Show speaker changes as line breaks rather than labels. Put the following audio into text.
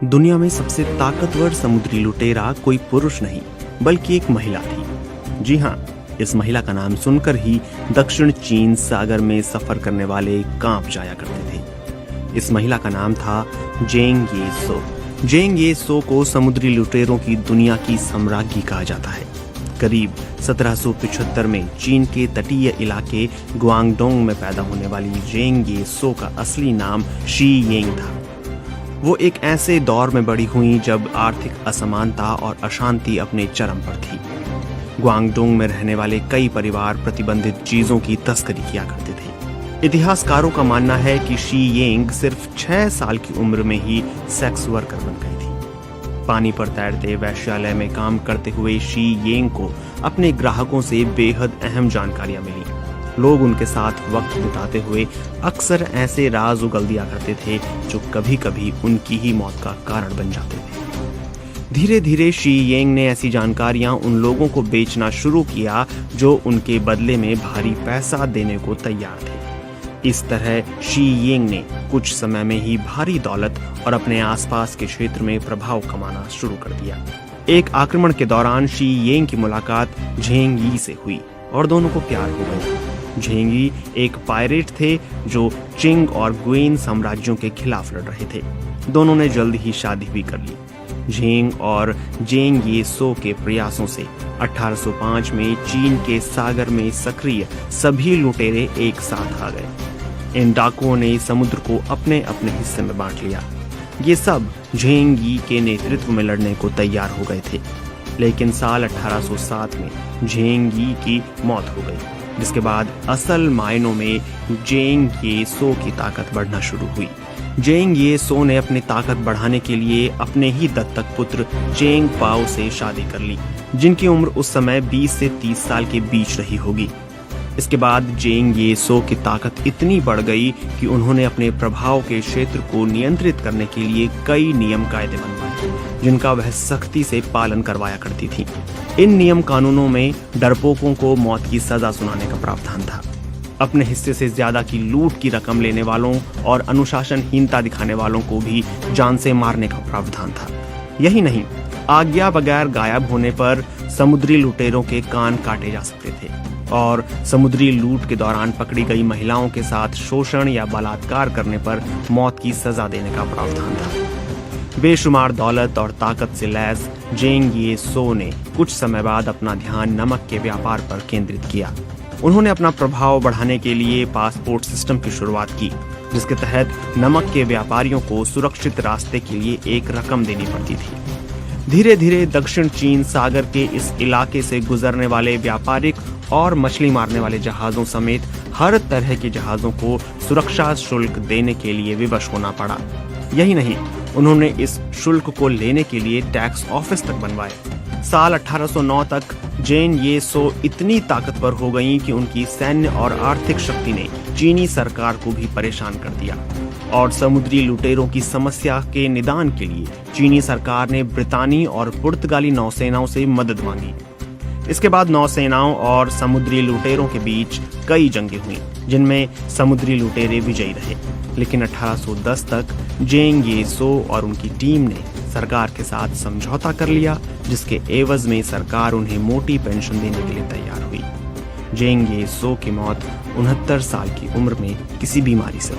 दुनिया में सबसे ताकतवर समुद्री लुटेरा कोई पुरुष नहीं बल्कि एक महिला थी। जी हाँ, इस महिला का नाम सुनकर ही दक्षिण चीन सागर में सफर करने वाले कांप जाया करते थे। इस महिला का नाम था जेंग ये सो। जेंग ये सो को समुद्री लुटेरों की दुनिया की सम्राज्ञी कहा जाता है। करीब 1775 में चीन के तटीय इलाके ग्वांगडोंग में पैदा होने वाली जेंग ये सो का असली नाम शी येंग था। वो एक ऐसे दौर में बड़ी हुई जब आर्थिक असमानता और अशांति अपने चरम पर थी। ग्वांगडोंग में रहने वाले कई परिवार प्रतिबंधित चीजों की तस्करी किया करते थे। इतिहासकारों का मानना है कि शी येंग सिर्फ 6 साल की उम्र में ही सेक्स वर्कर बन गई थी। पानी पर तैरते वेश्यालय में काम करते हुए शी येंग को अपने ग्राहकों से बेहद अहम जानकारियां मिली। लोग उनके साथ वक्त बिताते हुए अक्सर ऐसे राज उगल दिया करते थे जो कभी कभी उनकी ही मौत का कारण बन जाते थे। धीरे धीरे शी येंग ने ऐसी जानकारियां उन लोगों को बेचना शुरू किया जो उनके बदले में भारी पैसा देने को तैयार थे। इस तरह शी येंग ने कुछ समय में ही भारी दौलत और अपने आसपास के क्षेत्र में प्रभाव कमाना शुरू कर दिया। एक आक्रमण के दौरान शी येंग की मुलाकात झेंग यी से हुई और दोनों को प्यार हो गया। झेंग यी एक पायरेट थे जो चिंग और गुयेन साम्राज्यों के खिलाफ लड़ रहे थे। दोनों ने जल्द ही शादी भी कर ली। झेंग और जेंग ये सो के प्रयासों से 1805 में चीन के सागर में सक्रिय सभी लुटेरे एक साथ आ गए। इन डाकुओं ने समुद्र को अपने अपने हिस्से में बांट लिया। ये सब झेंग यी के नेतृत्व में लड़ने को तैयार हो गए थे, लेकिन साल 1807 में झेंग यी की मौत हो गई, जिसके बाद असल मायनों में जेंग ये सो की ताकत बढ़ना शुरू हुई। जेंग ये सो ने अपनी ताकत बढ़ाने के लिए अपने ही दत्तक पुत्र चेंग पाओ से शादी कर ली, जिनकी उम्र उस समय 20 से 30 साल के बीच रही होगी। इसके बाद जेंग ये सो की ताकत इतनी बढ़ गई कि उन्होंने अपने प्रभाव के क्षेत्र को नियंत्रित करने के लिए कई नियम कायदे बनवाए, जिनका वह सख्ती से पालन करवाया करती थी। इन नियम कानूनों में डरपोकों को मौत की सजा सुनाने का प्रावधान था। अपने हिस्से से ज्यादा की लूट की रकम लेने वालों और अनुशासनहीनता दिखाने वालों को भी जान से मारने का प्रावधान था। यही नहीं, आज्ञा बगैर गायब होने पर समुद्री लुटेरों के कान काटे जा सकते थे और समुद्री लूट के दौरान पकड़ी गई महिलाओं के साथ शोषण या बलात्कार करने पर मौत की सजा देने का प्रावधान था। बेशुमार दौलत और ताकत से लैस जेंग ये सो ने कुछ समय बाद अपना ध्यान नमक के व्यापार पर केंद्रित किया। उन्होंने अपना प्रभाव बढ़ाने के लिए पासपोर्ट सिस्टम की शुरुआत की, जिसके तहत नमक के व्यापारियों को सुरक्षित रास्ते के लिए एक रकम देनी पड़ती थी। धीरे धीरे दक्षिण चीन सागर के इस इलाके से गुजरने वाले व्यापारिक और मछली मारने वाले जहाजों समेत हर तरह के जहाजों को सुरक्षा शुल्क देने के लिए विवश होना पड़ा। यही नहीं, उन्होंने इस शुल्क को लेने के लिए टैक्स ऑफिस तक बनवाए। साल 1809 तक जेन ये सो इतनी ताकतवर हो गईं कि उनकी सैन्य और आर्थिक शक्ति ने चीनी सरकार को भी परेशान कर दिया और समुद्री लुटेरों की समस्या के निदान के लिए चीनी सरकार ने ब्रितानी और पुर्तगाली नौसेनाओं से मदद मांगी। इसके बाद नौसेनाओं और समुद्री लुटेरों के बीच कई जंगें हुईं, जिनमें समुद्री लुटेरे विजयी रहे। लेकिन 1810 तक जेंग ये सो और उनकी टीम ने सरकार के साथ समझौता कर लिया, जिसके एवज में सरकार उन्हें मोटी पेंशन देने के लिए तैयार हुई। जेंग ये सो की मौत 69 साल की उम्र में किसी बीमारी से